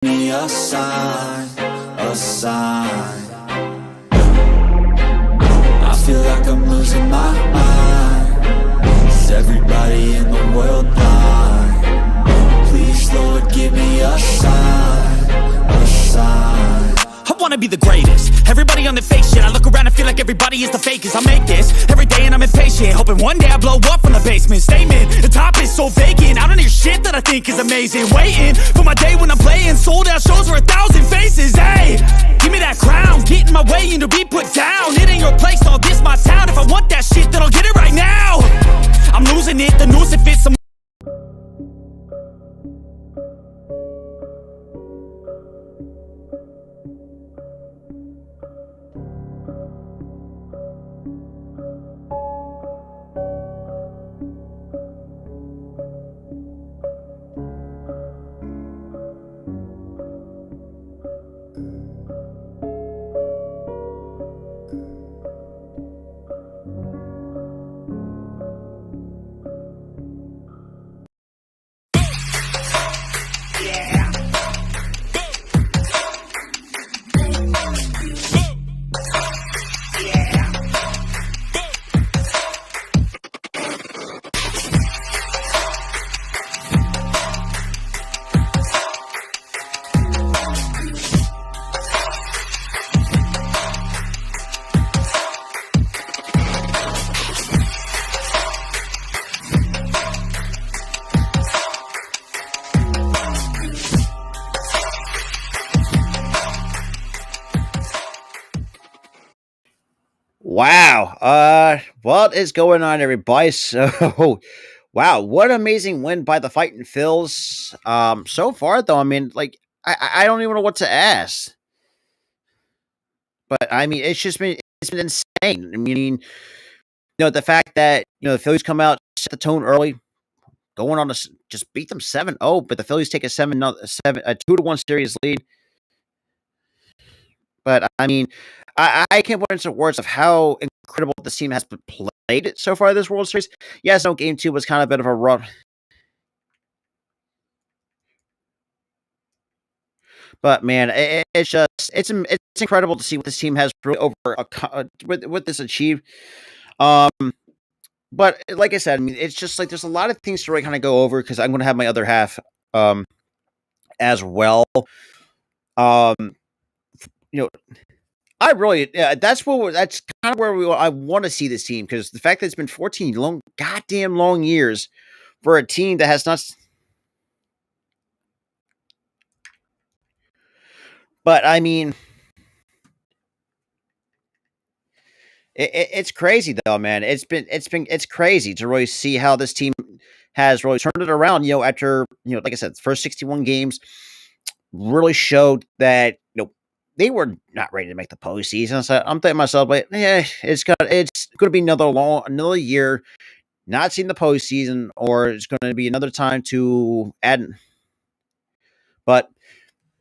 me a sign, a sign. I feel like I'm losing my mind. Is everybody in the world blind? Please, Lord, give me a sign, a sign. I wanna be the greatest. Everybody on the fake shit. I look around and feel like everybody is the fakest. I make this every day and I'm impatient, hoping one day I blow up from the basement. Statement, the top is so vacant. I don't hear shit that I think is amazing. Waiting for my day when I'm playing sold out shows for 1,000 faces. Hey, give me that crown, get in my way and to be put down. It ain't your place, all this my town. If I want that shit, then I'll get it right now. I'm losing it, the noose it fits some. Wow. What is going on, everybody? So, wow, what an amazing win by the Fighting Phils. So far though, I mean, like, I don't even know what to ask. But I mean, it's been insane. I mean, the fact that the Phillies come out, set the tone early, going on just beat them 7-0, but the Phillies take a 2-1 series lead. But I mean, I can't put into words of how incredible this team has played so far this World Series. Yes, no, Game 2 was kind of a bit of a rough. But man, it's incredible to see what this team has really with this achieved. Um, but like I said, I mean, it's just like there's a lot of things to really kind of go over because I'm going to have my other half as well. Um, you know, that's kind of where I want to see this team because the fact that it's been 14 goddamn long years for a team that has not. But I mean, it's crazy though, man. It's crazy to really see how this team has really turned it around. After like I said, the first 61 games really showed that they were not ready to make the postseason. So I'm thinking to myself, like, yeah, it's gonna be another year not seeing the postseason, or it's going to be another time to add. But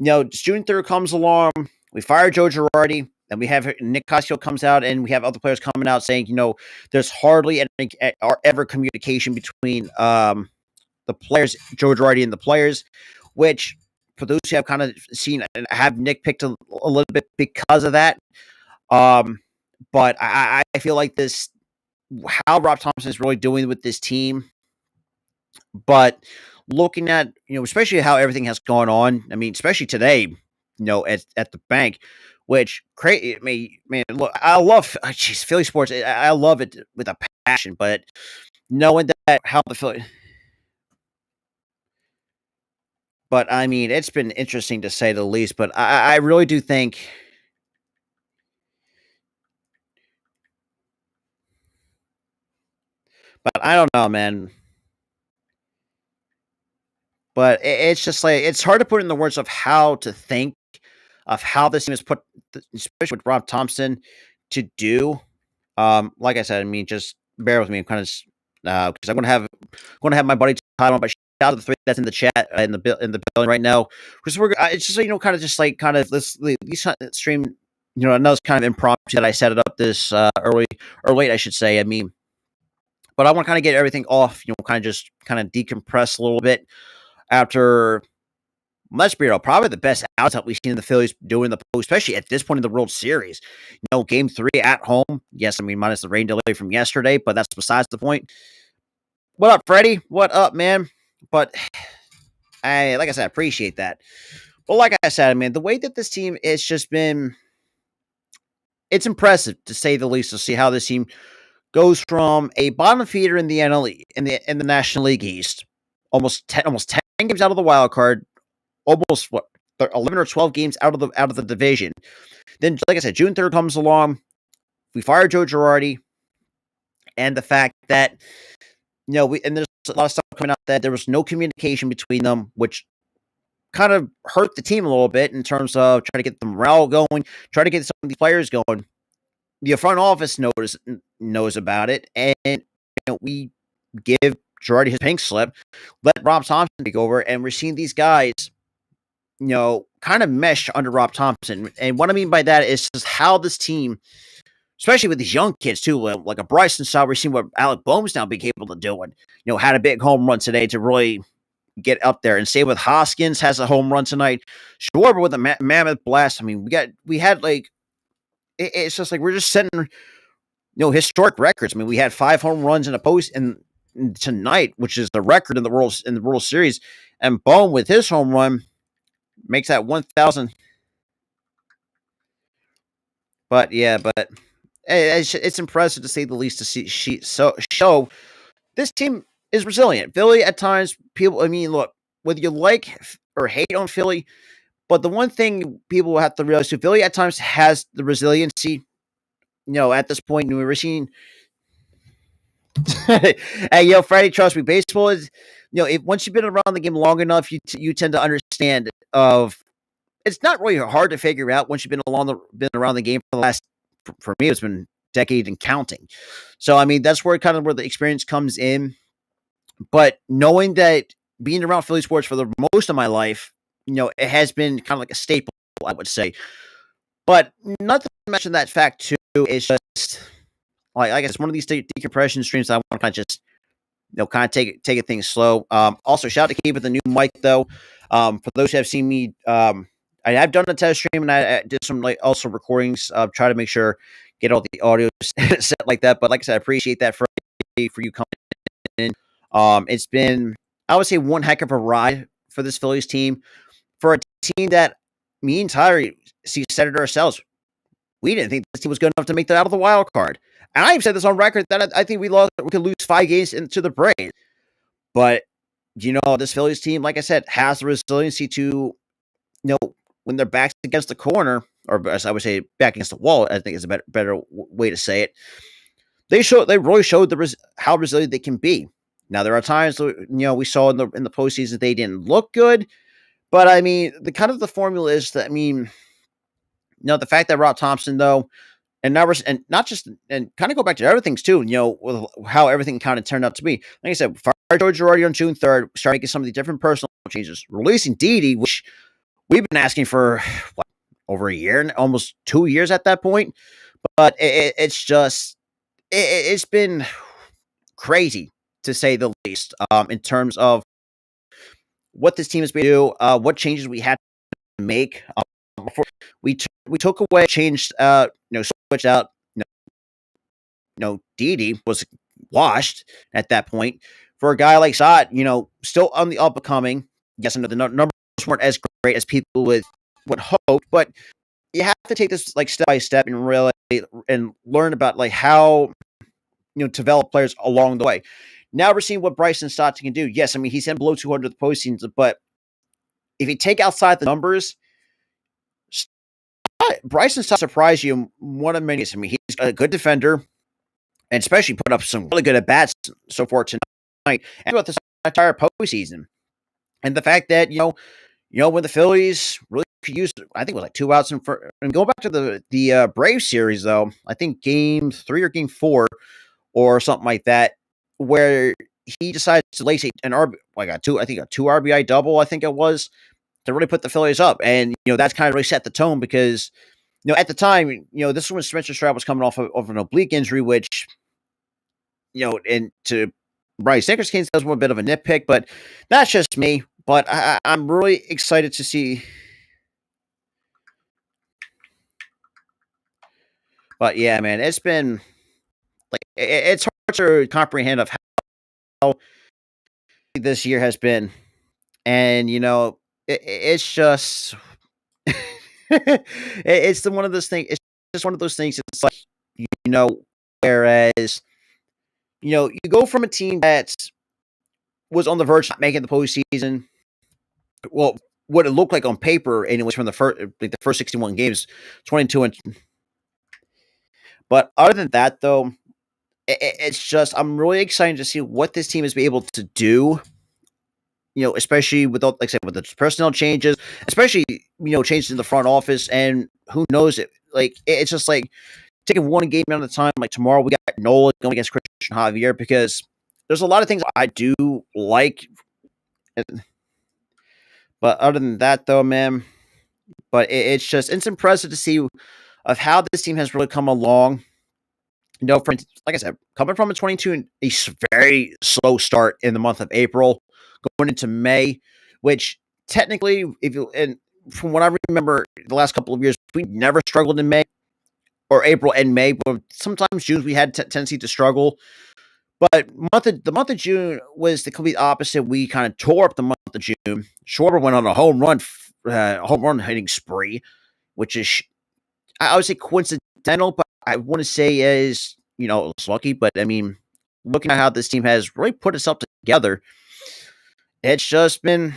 June 3rd comes along. We fire Joe Girardi, and we have Nick Castillo comes out, and we have other players coming out saying, there's hardly any or ever communication between the players, Joe Girardi, and the players, which for those who have kind of seen and have Nick picked a little bit because of that. But I feel like this, how Rob Thompson is really doing with this team. But looking at, especially how everything has gone on, I mean, especially today, at the bank, which crazy. I mean, man, look, I love, Philly sports. I love it with a passion, but knowing that how the Philly. But I mean, it's been interesting to say the least. But I really do think. But I don't know, man. But it's just like it's hard to put in the words of how to think of how this team is put, especially with Rob Thompson, to do. Like I said, I mean, just bear with me. I'm kind of because I'm gonna have my buddy Todd on, but shout out to the three that's in the chat in the building right now. Because it's just kind of this stream. I know it's kind of impromptu that I set it up this early or late, I should say. I mean, but I want to kind of get everything off. Kind of decompress a little bit after let's be real, probably the best outlet we've seen the Phillies do in the post, especially at this point in the World Series. Game 3 at home. Yes, I mean, minus the rain delay from yesterday, but that's besides the point. What up, Freddie? What up, man? But like I said, I appreciate that. Well, like I said, I mean, the way that this team has just been, it's impressive to say the least to see how this team goes from a bottom feeder in the NL in the National League East, almost 10 games out of the wild card, almost 11 or 12 games out of the division. Then, like I said, June 3rd comes along. We fire Joe Girardi, and the fact that and there's a lot of stuff coming out that there was no communication between them, which kind of hurt the team a little bit in terms of trying to get the morale going, try to get some of these players going. The front office knows about it, and we give Girardi his pink slip, let Rob Thompson take over, and we're seeing these guys, kind of mesh under Rob Thompson. And what I mean by that is just how this team, especially with these young kids too, like a Bryson Stott, we're seeing what Alec Boehm's now being able to do, and had a big home run today to really get up there. And same with Hoskins, has a home run tonight. Schwarber with a mammoth blast. I mean, we had like, it's just like we're just setting historic records. I mean, we had 5 home runs in a post and tonight, which is the record in the World Series. And Boehm with his home run makes that 1,000. But it's impressive to say the least to show this team is resilient. Philly at times, people. I mean, look, whether you like or hate on Philly, but the one thing people will have to realize too, Philly at times has the resiliency. At this point, we're seeing. Hey, Freddie, trust me, baseball is, once you've been around the game long enough, you tend to understand of. It's not really hard to figure out once you've been around the game for the last. For me, it's been decade and counting. So I mean, that's where the experience comes in. But knowing that being around Philly sports for the most of my life, it has been kind of like a staple, I would say. But not to mention that fact too is just like I guess one of these decompression streams that I want to kind of just kind of take it things slow. Also, shout out to Keith with the new mic though. For those who have seen me, I've done a test stream and I did some also recordings. Try to make sure get all the audio set like that. But like I said, I appreciate that for you coming in. It's been, I would say, one heck of a ride for this Phillies team, for a team that me and Tyler said it ourselves. We didn't think this team was good enough to make that out of the wild card. And I've said this on record that I think we could lose 5 games into the Braves. But this Phillies team, like I said, has the resiliency to, when their backs against the corner, or as I would say, back against the wall, I think is a better way to say it. They really showed how resilient they can be. Now there are times we saw in the postseason they didn't look good, but I mean the formula is that the fact that Rob Thompson though, and now and not just and kind of go back to other things too, with how everything kind of turned out to be. Like I said, fired Joe Girardi on June 3rd, started making some of the different personal changes, releasing Didi, which we've been asking for over a year, almost 2 years at that point. But it's been crazy to say the least, in terms of what this team has been able to do, what changes we had to make. Before we took away, changed, switched out. Didi was washed at that point for a guy like Stott, still on the up and coming. Yes, I know the numbers weren't as great as people would hope, but you have to take this step by step and really and learn about how develop players along the way. Now we're seeing what Bryson Stott can do. Yes, I mean he's in below 200 the postseason, but if you take outside the numbers, Bryson Stott surprised you one of many. I mean he's a good defender, and especially put up some really good at bats so far tonight and throughout this entire postseason. And the fact that when the Phillies really used, I think it was 2 outs in front. And going back to the Braves series though, I think game 3 or game 4 or something like that, where he decides to lace an RB, a 2 RBI double, I think it was, to really put the Phillies up. And, that's kind of really set the tone because, at the time, this is when Spencer Stroud was coming off of an oblique injury, which, and to Bryce Nickerson, that was a bit of a nitpick, but that's just me. but I'm really excited to see. But yeah, man, it's been like it's hard to comprehend of how this year has been, and it's just it's one of those things. It's just one of those things. It's like whereas you go from a team that was on the verge of not making the postseason. Well, what it looked like on paper, and it was from the first 61 games, 22 and. But other than that, though, it's just I'm really excited to see what this team is be able to do. Especially with like I said, with the personnel changes, especially changes in the front office, and who knows it. Like it's just like taking one game at a time. Like tomorrow, we got Nola going against Christian Javier because there's a lot of things I do like. But other than that, though, man, it's impressive to see of how this team has really come along. For like I said, coming from a 22 and a very slow start in the month of April, going into May, which technically, if you and from what I remember, the last couple of years, we never struggled in May or April and May, but sometimes June we had tendency to struggle. But the month of June was the complete opposite. We kind of tore up the month of June. Schwarber went on a home run hitting spree, which is I would say coincidental, but I want to say is it's lucky. But I mean, looking at how this team has really put itself together, it's just been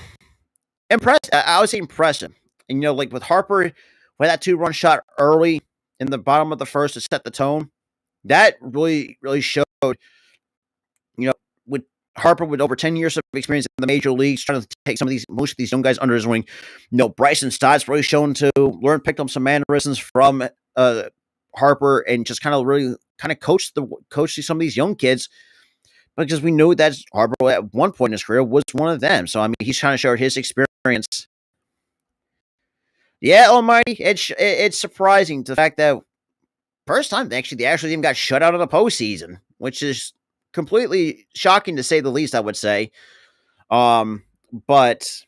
impressive. I would say impressive. And like with Harper, with that 2-run shot early in the bottom of the first to set the tone, that really showed. With Harper with over 10 years of experience in the major leagues, trying to take most of these young guys under his wing. Bryson Stott's really shown to pick up some mannerisms from Harper and just kind of really coach some of these young kids because we knew that Harper at one point in his career was one of them. So I mean, he's trying to show his experience. Yeah, Almighty, it's surprising the fact that first time the actual team got shut out of the postseason, which is completely shocking to say the least, I would say. But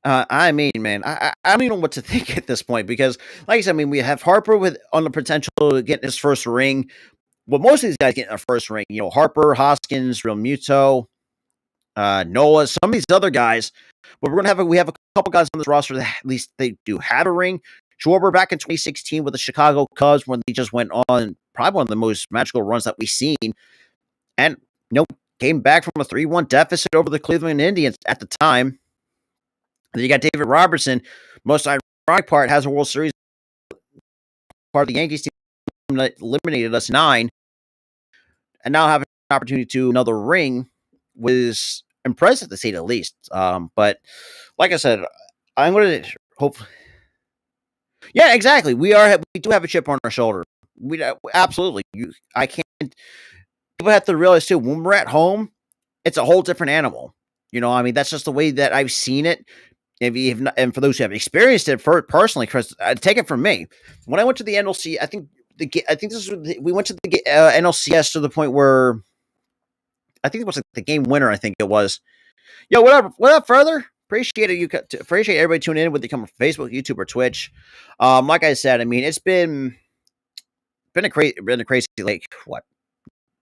I mean, man, I don't even know what to think at this point because, like I said, I mean, we have Harper on the potential to get his first ring. Well, most of these guys getting a first ring. Harper, Hoskins, Real Muto, Nola, some of these other guys. But we have a couple guys on this roster that at least they do have a ring. Schwarber back in 2016 with the Chicago Cubs when he just went on probably one of the most magical runs that we've seen. And, came back from a 3-1 deficit over the Cleveland Indians at the time. And then you got David Robertson. Most ironic part has a World Series part of the Yankees team that eliminated us 9. And now have an opportunity to another ring was impressive to say the least. But like I said, I'm going to hopefully. Yeah, exactly. We do have a chip on our shoulder. We absolutely. I can't. People have to realize too when we're at home, it's a whole different animal. I mean, that's just the way that I've seen it. And for those who have experienced it personally, Chris, take it from me. When I went to the NLC, I think we went to the NLCS to the point where I think it was like the game winner. I think it was. Yo, what up, further? Appreciate everybody tuning in, whether they come from Facebook, YouTube, or Twitch. Like I said, I mean, it's been a crazy like what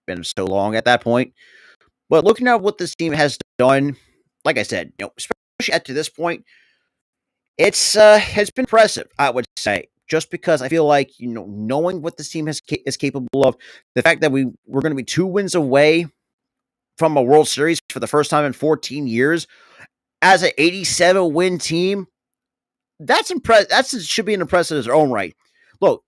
been so long at that point. But looking at what this team has done, like I said, especially up to this point, it's been impressive. I would say just because I feel like knowing what this team is capable of, the fact that we're going to be 2 wins away from a World Series for the first time in 14 years as an 87 win team, that's impressive. That should be an impressive in its own right. Look,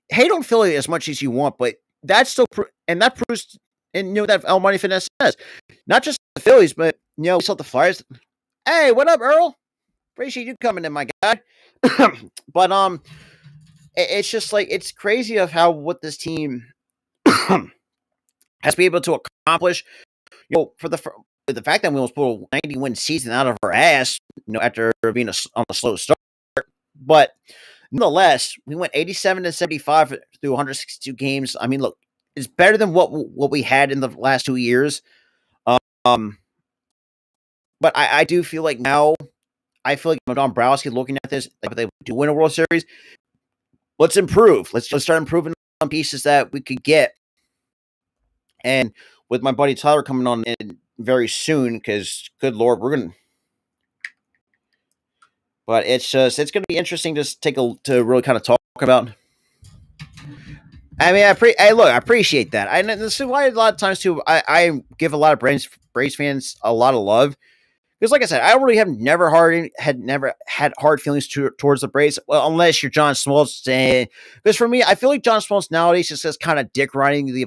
hate on Philly as much as you want, but that's still that proves, and that Almighty Finesse says, not just the Phillies, but we saw the Flyers. Hey, what up, Earl? Appreciate you coming in, my guy. But it's just like it's crazy of how what this team has been able to accomplish. For the fact that we almost pulled a 90-win season out of our ass, after being on a slow start, but nonetheless, we went 87-75 through 162 games. I mean, look, is better than what we had in the last 2 years. Um, but I do feel like now I feel like Dombrowski looking at this, like if they do win a World Series, let's improve. Let's start improving on pieces that we could get. And with my buddy Tyler coming on in very soon, because good Lord, we're gonna. But it's gonna be interesting to really kind of talk about. I mean, I appreciate that. And this is why a lot of times too, I give a lot of Braves fans a lot of love. Because, like I said, I really have never had hard feelings towards the Braves. Well, unless you're John Smoltz. Because for me, I feel like John Smoltz nowadays just says kind of dick riding the.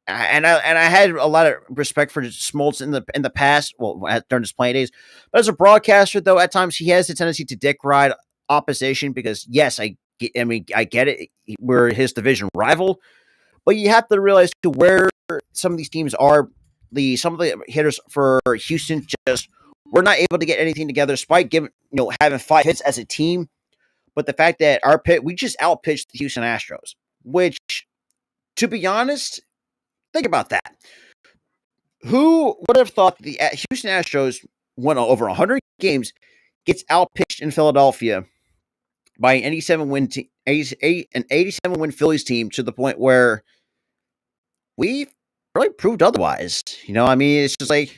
And I had a lot of respect for Smoltz in the past. Well, during his playing days, but as a broadcaster, though, at times he has a tendency to dick ride opposition. Because yes, I get it. We're his division rival, but you have to realize to where some of these teams are. Some of the hitters for Houston just we're not able to get anything together, despite having 5 hits as a team. But the fact that we just outpitched the Houston Astros, which, to be honest, think about that. Who would have thought the Houston Astros won over 100 games, gets outpitched in Philadelphia by an 87 win Phillies team to the point where we really proved otherwise. I mean, it's just like.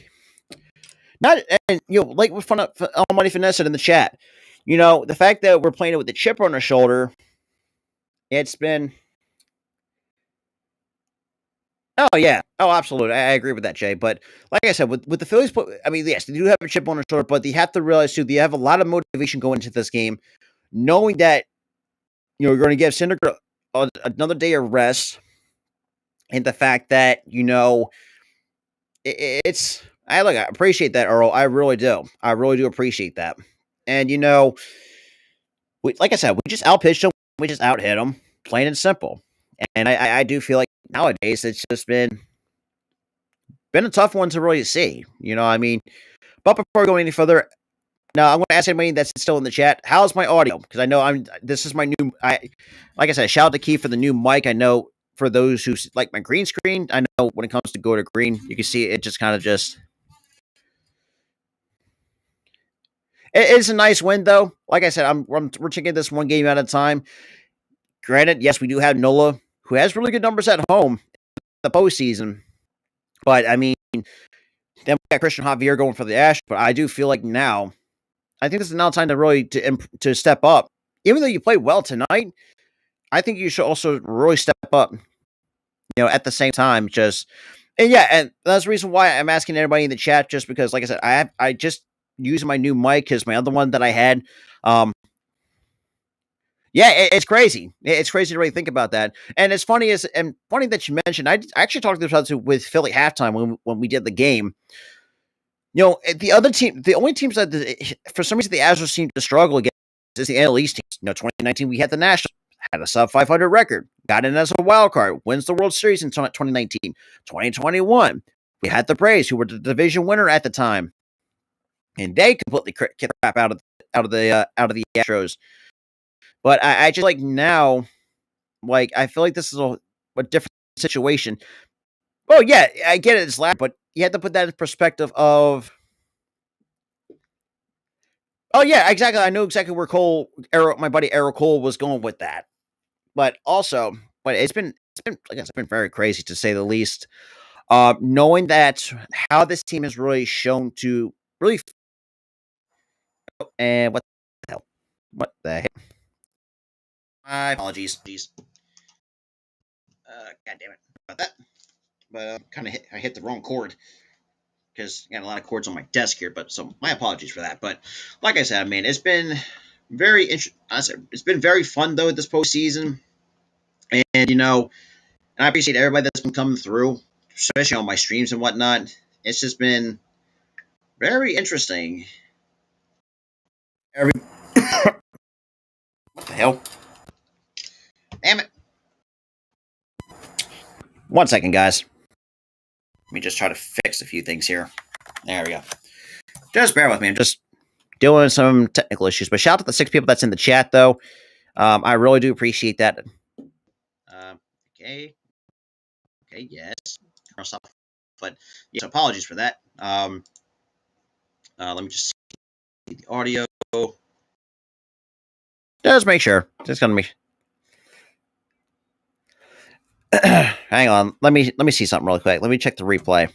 Not and like with Almighty Finesse in the chat. The fact that we're playing it with the chip on our shoulder, it's been. Oh yeah, oh absolutely, I agree with that, Jay. But like I said, with the Phillies, I mean, yes, they do have a chip on their shoulder, but they have to realize too, they have a lot of motivation going into this game, knowing that you're going to give Syndergaard another day of rest, and the fact that it's. I appreciate that, Earl. I really do. I really do appreciate that. And like I said, we just outpitched them. We just outhit them, plain and simple. And I do feel like nowadays it's just been a tough one to really see. I mean, but before we go any further, now I'm going to ask anybody that's still in the chat, how's my audio? Because I know this is my new. Like I said, shout out to Keith for the new mic. I know for those who like my green screen, I know when it comes to go to green, you can see it just kind of just. It's a nice win, though. Like I said, we're taking this one game at a time. Granted, yes, we do have Nola, who has really good numbers at home in the postseason. But, I mean, then we got Christian Javier going for the Ash. But I do feel like now, I think this is now time to really to step up. Even though you played well tonight, I think you should also really step up, at the same time. And that's the reason why I'm asking everybody in the chat, just because, like I said, I just using my new mic because my other one that I had, it's crazy. It's crazy to really think about that. And it's funny that you mentioned. I actually talked about this with Philly halftime when we did the game. The other team, the only teams that for some reason the Astros seem to struggle against is the NL East teams. 2019 we had the Nationals, had a sub 500 record, got in as a wild card, wins the World Series in 2019. 2021 we had the Braves, who were the division winner at the time. And they completely kicked the crap out of the Astros. But I just like now, like I feel like this is a different situation. Oh yeah, I get it, it's loud, but you have to put that in perspective of. Oh yeah, exactly. I know exactly where my buddy Errol Cole was going with that. But it's been very crazy to say the least. Knowing that how this team has really shown to really. And what the hell? What the heck? My apologies. God damn it about that. But I hit the wrong chord because I got a lot of cords on my desk here. But so my apologies for that. But like I said, I mean, it's been very it's been very fun though this postseason, and and I appreciate everybody that's been coming through, especially on my streams and whatnot. It's just been very interesting. What the hell? Damn it. 1 second, guys. Let me just try to fix a few things here. There we go. Just bear with me. I'm just doing some technical issues. But shout out to the 6 people that's in the chat, though. I really do appreciate that. Okay. Okay, yes. But yes, apologies for that. Let me just see the audio. Just make sure. Just gonna be. Hang on. Let me see something really quick. Let me check the replay.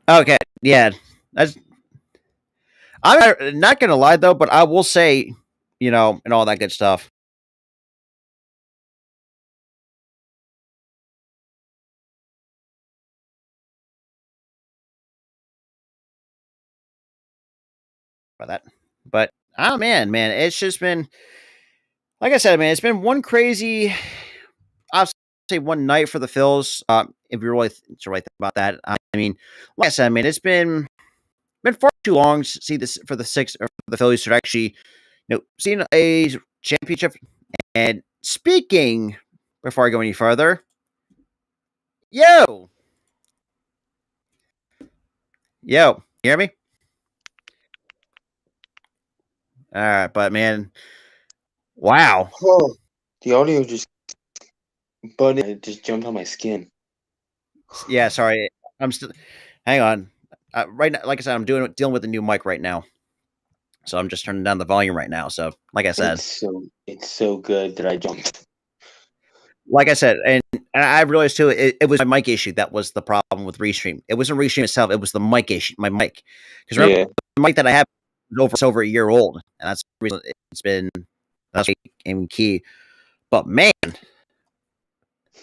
Okay, yeah. That's. I'm not gonna lie though, but I will say, and all that good stuff. By that, but oh man, it's just been like I said, man. It's been one crazy. I'll say one night for the Phils. If you really to think about that, I mean, like I said, man, it's been far too long to see this for the six or for the Phillies to actually, seeing a championship. And speaking, before I go any further, yo, you hear me? All right, but man, wow. Oh, the audio just it just jumped on my skin. Yeah, sorry. I'm still. Hang on. Right now, like I said, I'm dealing with a new mic right now, so I'm just turning down the volume right now. So, like I said, It's so good that I jumped. like I said, and I realized too, it was my mic issue that was the problem with Restream. It wasn't Restream itself; it was the mic issue, my mic. Because remember, Yeah, the mic that I have is over a year old, and that's the reason it's been that's in key. But man,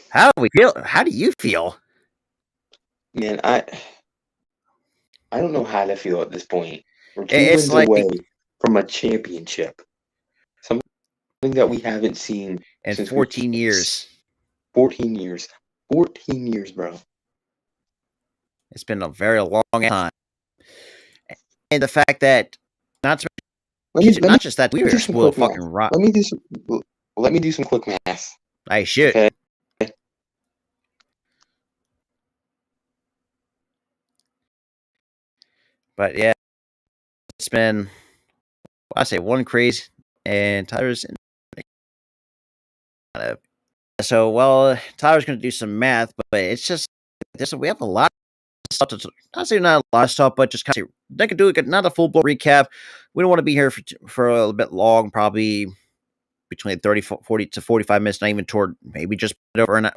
how do we feel? How do you feel? man, I don't know how to feel at this point. We're two It's wins like away from a championship, something that we haven't seen in since 14 years. 14 years, 14 years, bro. It's been a very long time, and the fact that not to Let me not just that we do were some spoiled quick math. fucking rock. Let me do some quick math. I should. Okay. But yeah, it's been I say one crazy and Tyler's in kind of so well Tyler's gonna do some math, but it's just we have a lot of stuff to not say not a lot of stuff, but just kind of they could do not a full blown recap. We don't want to be here for a little bit long, probably between 30, 40 to 45 minutes, not even toward maybe just over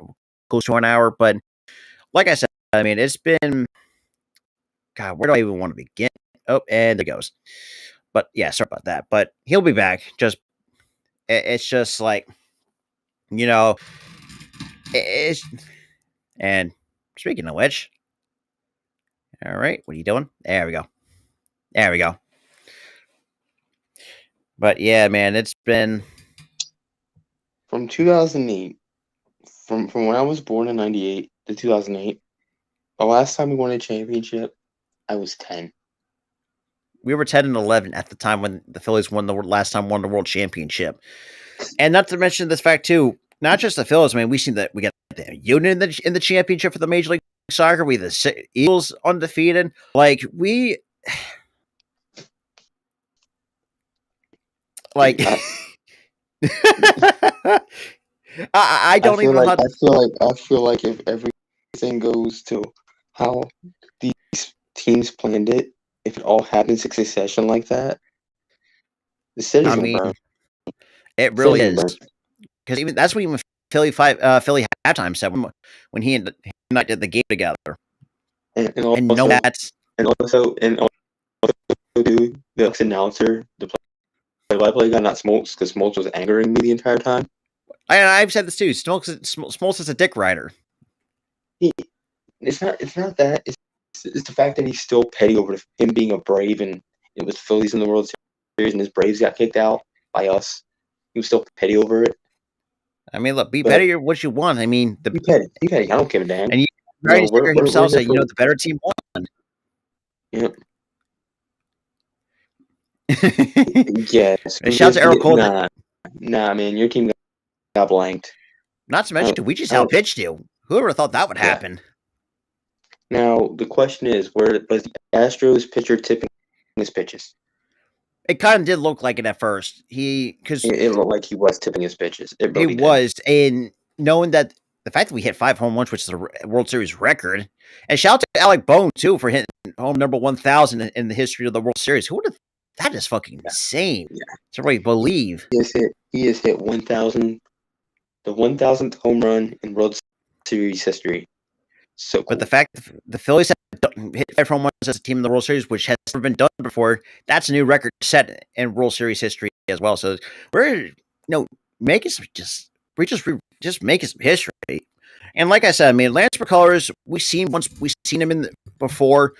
close to an hour. But like I said, I mean, it's been, God, where do I even want to begin? Oh, and there goes. But yeah, sorry about that. But he'll be back. It's just like, you know, it's, and speaking of which, all right, what are you doing? There we go. There we go. But yeah, man, it's been From 2008, from when I was born in 98 to 2008, the last time we won a championship, I was 10. we were 10-11 at the time when the Phillies won the world championship. And not to mention this fact too, not just the Phillies, man. We seen that we got the Union in the championship for the Major League Soccer. We the Eagles undefeated. Like we, like Dude, I don't even know how. I feel like if everything goes to how these teams planned it, if it all happens in succession like that, the city's I gonna mean, burn. it The really city's is gonna burn. because even that's what even Philly halftime said when he and I did the game together. And no, that's and also, dude, the announcer, the play-by-play guy, not Smoltz, because Smoltz was angering me the entire time. I've said this too. Smoltz is a dick rider. It's not that. It's the fact that he's still petty over him being a Brave, and it was Phillies in the World Series, and his Braves got kicked out by us. He was still petty over it. I mean, look, be But better what you want. I mean, be petty. Be petty. I don't give a damn. and you You already know, we're himself here said, for the better team won. Yep. Yes. Shout out to Errol Cole. Nah, man, your team got blanked. Not to mention, we just outpitched you. Whoever thought that would happen? Now the question is, where was the Astros pitcher tipping his pitches? It kind of did look like it at first. Because It looked like he was tipping his pitches. It really was, and knowing that the fact that we hit 5 home runs, which is a World Series record, and shout out to Alec Bohm too for hitting home number 1,000 in the history of the World Series. Who would have? That is fucking insane. Yeah. To really believe. He has hit 1,000, the 1,000th home run in World Series history. So cool. But the fact that the Phillies have hit 5 home runs as a team in the World Series, which has never been done before, that's a new record set in World Series history as well. So we're making some just making some history. And like I said, I mean, Lance McCullers, we've seen him before.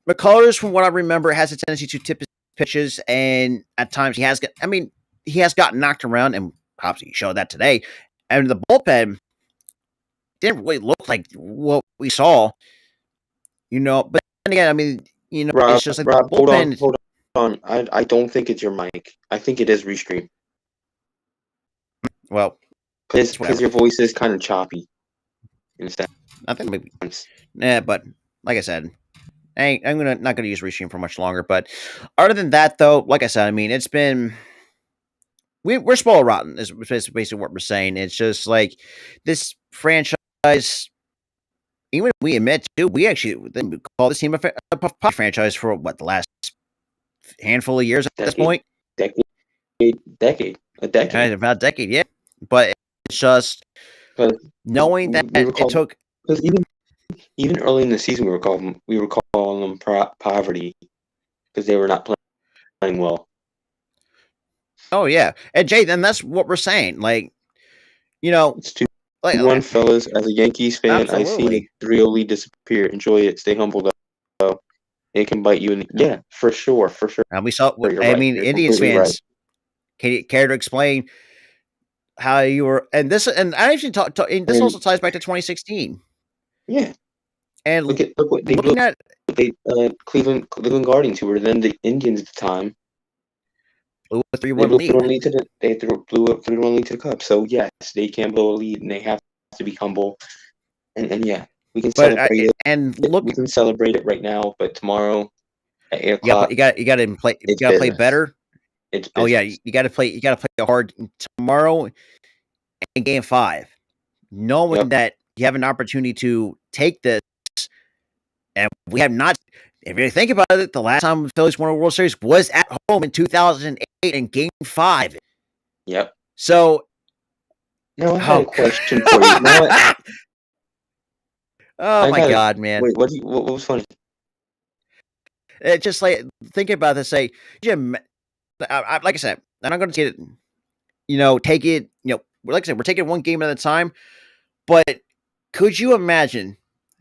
McCullers, from what I remember, has a tendency to tip his pitches, and at times he has gotten knocked around, and obviously he showed that today. And the bullpen didn't really look like what we saw, But then again, I mean, Rob, it's just like Rob, the bullpen. Hold on. I don't think it's your mic. I think it is Restream. Well, because your voice is kind of choppy. I think maybe. But like I said, I'm not gonna use Restream for much longer. But other than that, though, like I said, I mean, it's been. We're spoiled rotten, is basically what we're saying. It's just like this franchise. Even if we admit to, we actually call this team a pop franchise for the last handful of years at this point. Decade. About a decade, yeah. But it's just knowing that it took. Because even early in the season, we were calling them poverty because they were not playing well. Oh yeah, and Jay, then that's what we're saying. Like, it's 2-1, fellas. As a Yankees fan, I see the 3-0 lead disappear. Enjoy it. Stay humble, though. It can bite you. For sure. And we saw. I mean, Indians fans. Can you care to explain how you were? And this, and I actually this also ties back to 2016. Yeah. And look what they looking at. Cleveland Guardians, who were then the Indians at the time, blew a 3-1 lead. They blew a 3-1 lead to the Cubs. So yes, they can blow a lead, and they have to be humble. And yeah, we can celebrate it. And look, we can celebrate it right now. But tomorrow at 8 o'clock, you got to play. You got to play better. It's business. Oh yeah, you got to play. You got to play hard tomorrow in Game 5, knowing that you have an opportunity to take this. And we have not. If you think about it, the last time the Phillies won a World Series was at home in 2008 in Game 5. Yep. So now I have a question for you. Oh my God, man! Wait, what was funny? It's just like thinking about this. Say, Jim, like I said, and I'm going to take it. Like I said, we're taking one game at a time. But could you imagine?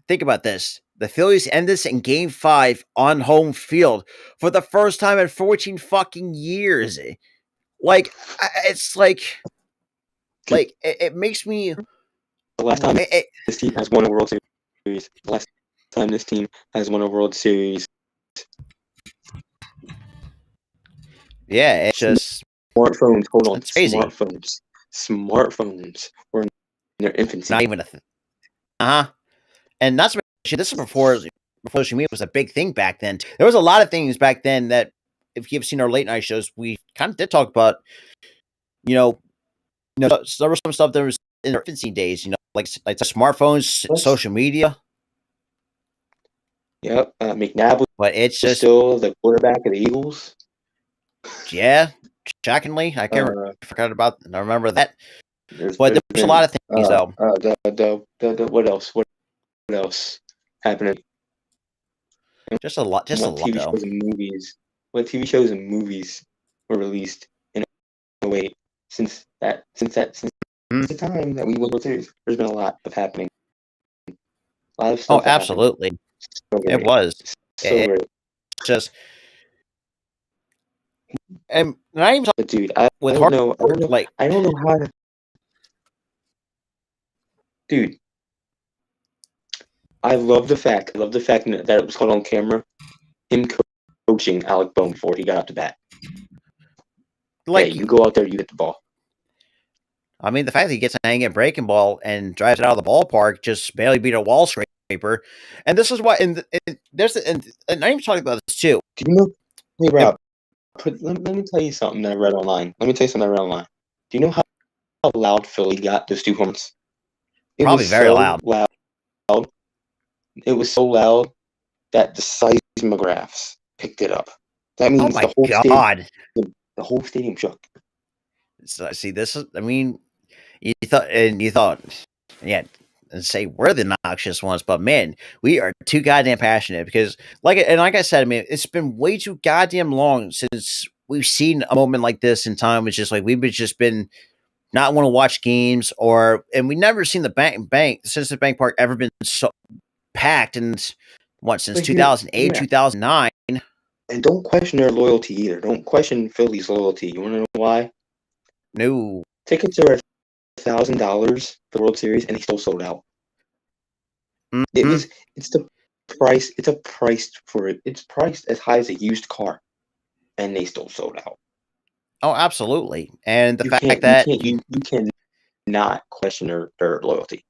Think about this. The Phillies end this in Game 5 on home field for the first time in 14 fucking years. Like, it's like it makes me. The last time this team has won a World Series. The last time this team has won a World Series. Yeah, it's just smartphones. Hold on, it's crazy. Smartphones were in their infancy. Not even a and that's this is before social media was a big thing back then. There was a lot of things back then that, if you've seen our late night shows, we kind of did talk about. There was some stuff that was in their infancy days. Like the smartphones, social media. Yep, McNabb was but it's just still the quarterback of the Eagles. Yeah, shockingly, I forgot about. I remember that. But there's a lot of things though. What else? What else happening? Just a lot. Just a lot. TV shows and movies. What TV shows and movies were released in a way since the time that we won World Series? There's been a lot of happening. A lot of stuff. Oh, absolutely. It was. It's just. And I even dude, I don't know how to. dude, I love the fact that it was caught on camera. Him coaching Alec Bohm before he got out to bat. Hey, Like, you go out there, you hit the ball. I mean, the fact that he gets a hanging breaking ball and drives it out of the ballpark just barely beat a wall scraper. And this is why, and there's, and I'm even talking about this too. Do you know? Hey, Rob, let me tell you something that I read online. Do you know how loud Philly got those 2 homers? It Probably was very so loud. It was so loud that the seismographs picked it up. That Oh means my God. the whole stadium shook. So, see, this is, I mean, you thought, yeah, and say we're the noxious ones, but man, we are too goddamn passionate because, like I said, I mean, it's been way too goddamn long since we've seen a moment like this in time. It's just like we've just been not want to watch games, and we never seen the bank since the bank park ever been so packed, and what, since 2008, 2009. And don't question their loyalty either. Don't question Philly's loyalty. You want to know why? No. Tickets are $1,000 for the World Series, and they still sold out. Mm-hmm. It's the price. It's a price for it. It's priced as high as a used car, and they still sold out. Oh, absolutely. And the fact that that you can not question their loyalty.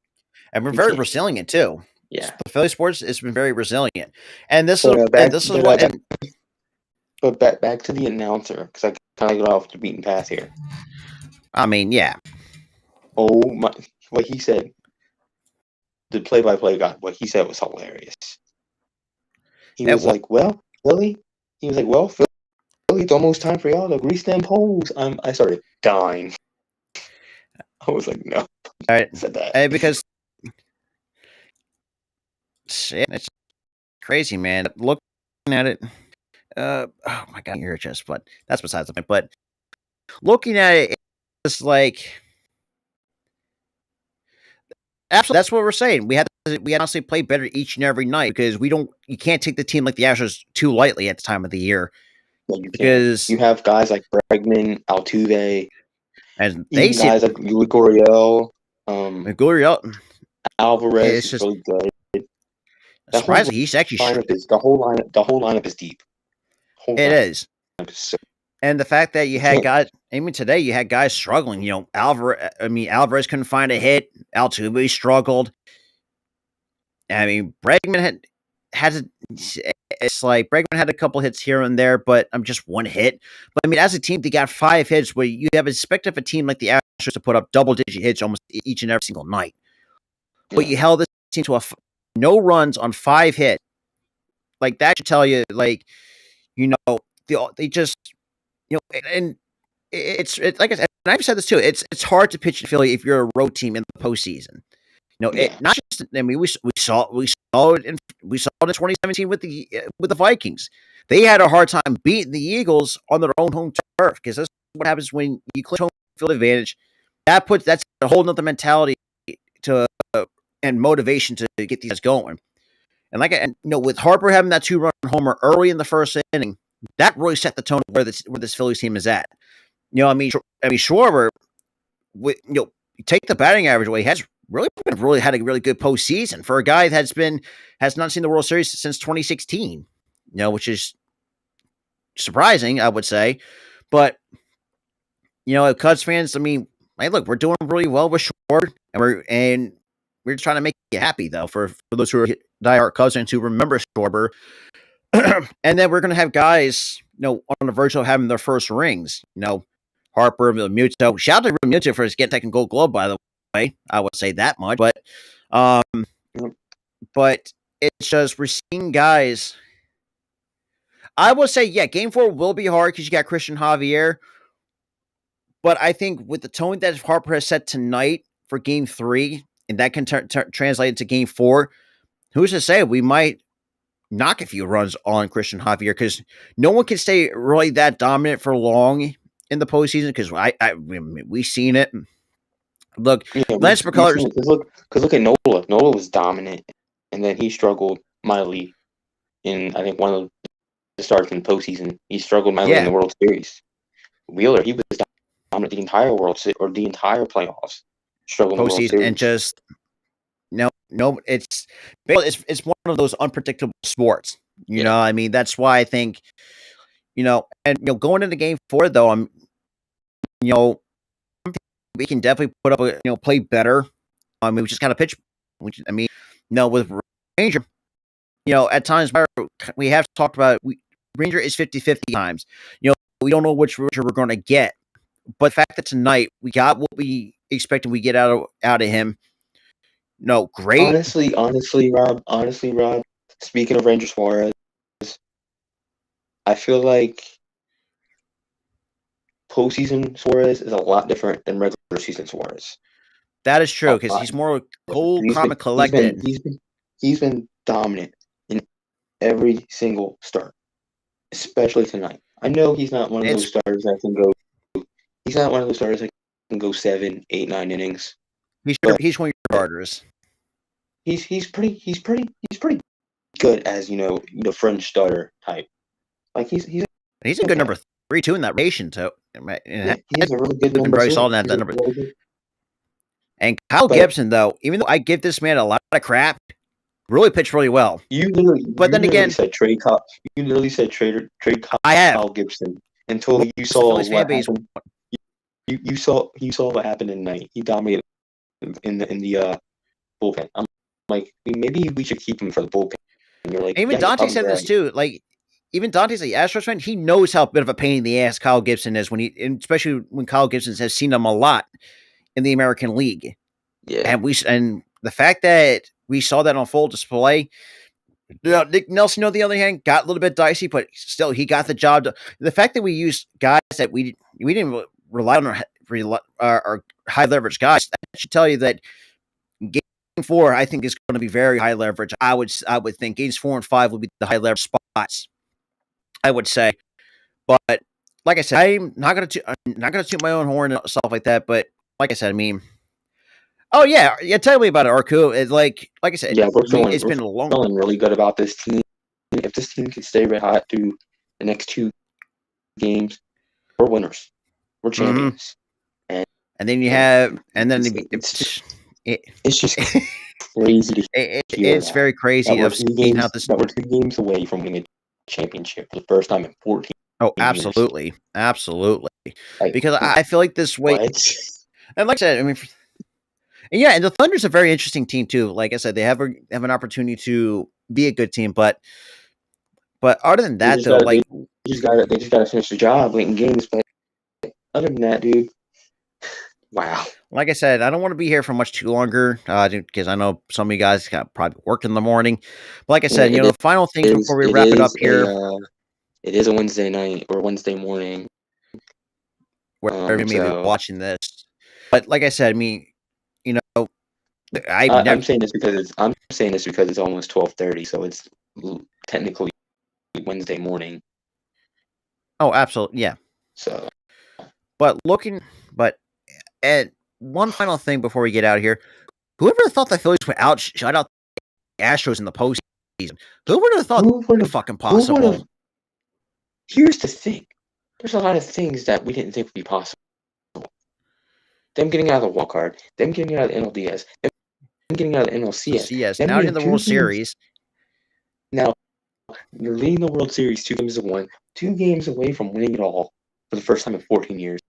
And we're very resilient too. Yeah, the Philly sports has been very resilient, and this but, is what. But back to the announcer, because I kind of got off the beaten path here. I mean, yeah. Oh my! What he said, the play-by-play guy. What he said was hilarious. He was like, "Well, Philly." He was like, "Well, Philly, it's almost time for y'all to grease them poles." I started dying. I was like, "No." All right. Said that Because it's crazy, man. Looking at it, oh my God, you're just. But that's besides the point. But looking at it, it's like absolutely that's what we're saying. We had to honestly play better each and every night because you can't take the team like the Astros too lightly at the time of the year. Because you have guys like Bregman, Altuve, and even guys like Gurriel, Alvarez is really good. Surprisingly, he's actually the whole lineup is deep. It is. And the fact that you had guys, even today, you had guys struggling. You know, Alvarez couldn't find a hit. Altuve struggled. I mean, Bregman it's like Bregman had a couple hits here and there, but I'm just one hit. But I mean, as a team, they got 5 hits where you have expected a team like the Astros to put up double-digit hits almost each and every single night. Yeah. But you held this team to no runs on 5 hits. Like, that should tell you, like, you know, they just, you know, and it's like I said, and I've said this too. It's hard to pitch in Philly if you're a road team in the postseason. You know, not just. I mean, we saw it in 2017 with the Vikings. They had a hard time beating the Eagles on their own home turf because that's what happens when you clinch home field advantage. That's a whole nother mentality to and motivation to get these guys going. And with Harper having that 2-run homer early in the first inning, that really set the tone of where this Phillies team is at. You know, I mean, Schwarber, you take the batting average away, has really had a really good postseason for a guy that has not seen the World Series since 2016. You know, which is surprising, I would say. But you know, Cubs fans, I mean, hey, look, we're doing really well with Schwarber, and we're trying to make you happy though for those who are diehard Cubs fans who remember Schwarber. And then we're going to have guys, you know, on the verge of having their first rings. You know, Harper, Realmuto. Shout out to Realmuto for his getting second Gold Glove, by the way. I would say that much. But it's just we're seeing guys. I would say, yeah, Game 4 will be hard because you got Christian Javier. But I think with the tone that Harper has set tonight for Game 3, and that can translate into Game 4, who's to say we might knock a few runs on Christian Javier because no one can stay really that dominant for long in the postseason because we've seen it. Look, Lance McCullers. Because look at Nola. Nola was dominant, and then he struggled mightily in, I think, one of the starts in the postseason. He struggled mightily in the World Series. Wheeler, he was dominant the entire World Series or the entire playoffs. Struggled in the World Series. And just no, it's one of those unpredictable sports. Yeah. I mean, that's why I think, and going into game 4 though, you know, we can definitely put up play better. I mean, we just got to pitch. I mean, with Ranger, at times we have talked about Ranger is 50-50 times. We don't know which Ranger we're going to get, but the fact that tonight we got what we expected we get out of him. No, great. Honestly, Rob. Speaking of Ranger Suarez, I feel like postseason Suarez is a lot different than regular season Suarez. That is true because he's more cool, calm, and collected. He's been dominant in every single start, especially tonight. I know he's not one of those starters that can go. He's not one of those starters that can go 7, 8, 9 innings. He's one of your starters. He's pretty good as French starter type. Like he's a good number 3 too in that rotation too. Yeah, he's a really good number 2. Solid that number. And Kyle Gibson, though, even though I give this man a lot of crap, really pitched really well. You literally said trade Kyle. You literally said trade Kyle Gibson until you saw what happened. You saw what happened tonight. He dominated in the bullpen. I'm like, maybe we should keep him for the bullpen. And you're like, even Dante said this too. Like, even Dante's like Astros fan. He knows how bit of a pain in the ass Kyle Gibson is especially when Kyle Gibson has seen him a lot in the American League. Yeah, and the fact that we saw that on full display. Nick Nelson, on the other hand, got a little bit dicey, but still he got the job done. The fact that we used guys that we didn't rely on our high leverage guys, that should tell you that game 4 I think is going to be very high leverage. I would think games 4 and 5 would be the high leverage spots, I would say. But like I said, I'm not going to toot my own horn and stuff like that. But like I said, I mean, oh yeah, tell me about it, Arku. It's like I said, it's been a long. Feeling really good about this team. If this team can stay red hot through the next 2 games, we're winners. We're champions. Mm-hmm. And then you have, and then it's just crazy to hear. It's very crazy of seeing how this. That we're 2 games away from winning a championship for the first time in 14. Oh, absolutely, years. Absolutely. Because I feel like this way, and like I said, I mean. And the Thunder's a very interesting team too. Like I said, they have an opportunity to be a good team, but other than that, though, they just gotta finish the job late in games. But other than that, dude, wow. Like I said, I don't want to be here for much too longer because I know some of you guys got probably work in the morning. But like I said, the final thing before we wrap it up here, it is a Wednesday night or Wednesday morning. Where you may be watching this, but like I said, I mean. I'm saying this because it's almost 12:30, so it's technically Wednesday morning. Oh, absolutely, yeah. So, and one final thing before we get out of here, whoever thought the Phillies would shut out the Astros in the postseason? Who would have thought that was fucking possible? Here's the thing: there's a lot of things that we didn't think would be possible. Them getting out of the wild card, them getting out of the NLDS, them getting out of the NLCS. Now in the World Series. Now, you're leading the World Series 2 games to 1, 2 games away from winning it all for the first time in 14 years.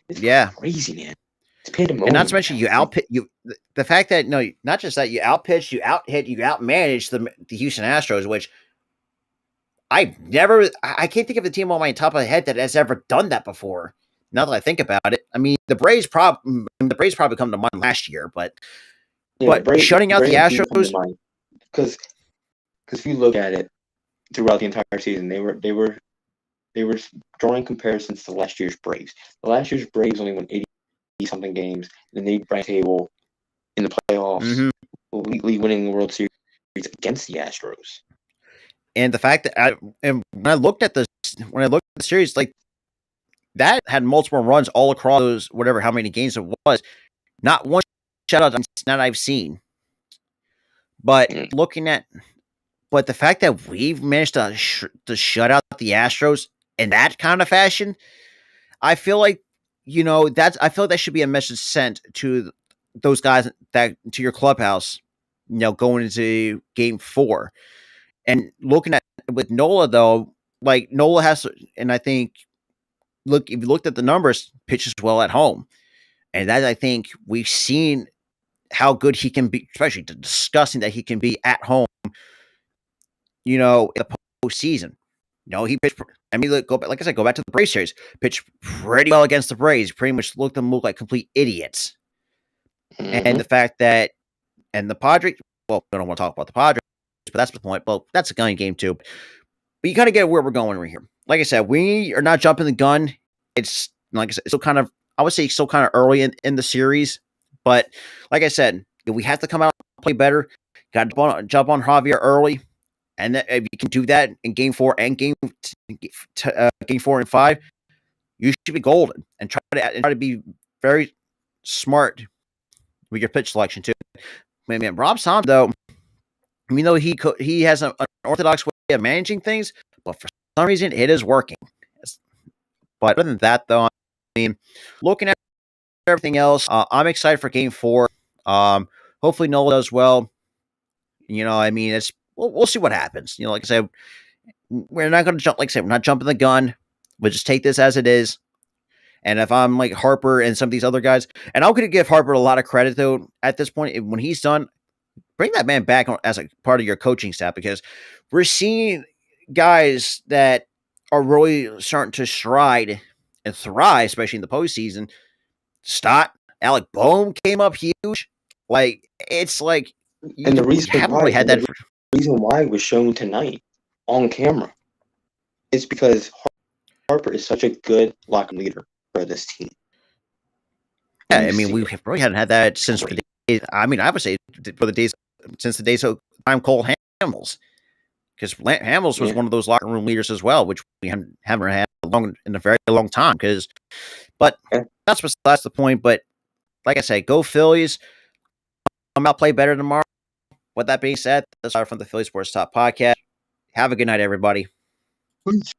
It's crazy, man. It's pandemonium. And not to mention, the fact that, not just that, you outpitched, you outhit, you outmanaged the Houston Astros, which I can't think of a team on my top of the head that has ever done that before. Now that I think about it, I mean, the Braves probably come to mind last year, but shutting out the Astros, because if you look at it throughout the entire season, they were drawing comparisons to last year's Braves. The last year's Braves only won 80 something games, and they ran table in the playoffs, winning the World Series against the Astros. And the fact that when I looked at the series, like. That had multiple runs all across those, how many games it was. Not one shutout that I've seen. But but the fact that we've managed to shut out the Astros in that kind of fashion, I feel like, I feel like that should be a message sent to those guys, to your clubhouse, going into Game 4. And looking at with Nola though, like Nola has, and I think look if you looked at the numbers, pitches well at home, and that I think we've seen how good he can be, especially disgusting that he can be at home. In the postseason. He pitched. I mean, like I said, go back to the Braves series. Pitched pretty well against the Braves. Pretty much looked like complete idiots. And the fact that, and the Padres. Well, I don't want to talk about the Padres, but that's the point. Well, that's a gun game too. But you kind of get where we're going right here. Like I said, we are not jumping the gun. It's like I said, still kind of. I would say still kind of early in the series, but like I said, we have to come out and play better. Got to jump on Javier early. And if you can do that in Game 4 and Game 4 and 5, you should be golden. And try to be very smart with your pitch selection too. Man, Rob Som though, we know he has an orthodox way of managing things, but for some reason it is working. But other than that, though, I mean, looking at everything else, I'm excited for Game 4. Hopefully Nola does well. I mean, it's. We'll see what happens. Like I said, we're not going to jump. Like I said, we're not jumping the gun. We'll just take this as it is. And if I'm like Harper and some of these other guys, and I'm going to give Harper a lot of credit though at this point. When he's done, bring that man back as a part of your coaching staff, because we're seeing guys that are really starting to stride and thrive, especially in the postseason. Stott, Alec Boehm came up huge. Like it's like, and the reason haven't why really had that. Reason why it was shown tonight on camera is because Harper is such a good locker leader for this team. Yeah, I mean, we really hadn't had that since the days. I mean, I would say for the days since the days of time Cole Hamels, because Hamels was one of those locker room leaders as well, which we haven't had in a very long time. But that's the point. But like I say, go Phillies! Come out, play better tomorrow. With that being said, that's all from the Philly Sports Talk podcast. Have a good night, everybody. Peace.